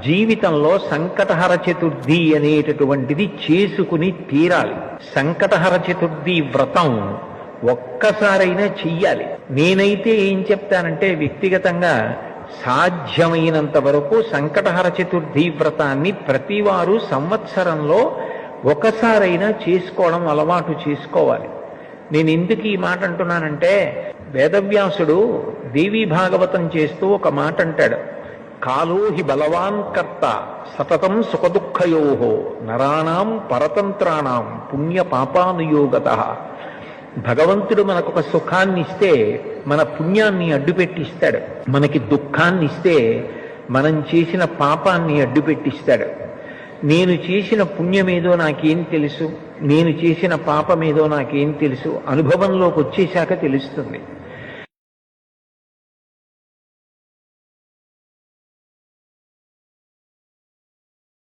జీవితంలో సంకటహర చతుర్థి అనేటటువంటిది చేసుకుని తీరాలి. సంకటహర చతుర్థి వ్రతం ఒక్కసారైనా చెయ్యాలి. నేనైతే ఏం చెప్తానంటే వ్యక్తిగతంగా సాధ్యమైనంత వరకు సంకటహర చతుర్థి వ్రతాన్ని ప్రతివారు సంవత్సరంలో ఒకసారైనా చేసుకోవడం అలవాటు చేసుకోవాలి. నేను ఎందుకు ఈ మాట అంటున్నానంటే, వేదవ్యాసుడు దేవీ భాగవతం చేస్తూ ఒక మాట అంటాడు, కాలో హి బలవాన్ కర్త సతతం సుఖదుఃఖయోహో నరాణం పరతంత్రాణం పుణ్య పాపానుయోగతః. భగవంతుడు మనకొక సుఖాన్ని ఇస్తే మన పుణ్యాన్ని అడ్డుపెట్టిస్తాడు, మనకి దుఃఖాన్ని ఇస్తే మనం చేసిన పాపాన్ని అడ్డుపెట్టిస్తాడు. నేను చేసిన పుణ్యమేదో నాకేం తెలుసు, నేను చేసిన పాపమేదో నాకేం తెలుసు, అనుభవంలోకి వచ్చేశాక తెలుస్తుంది.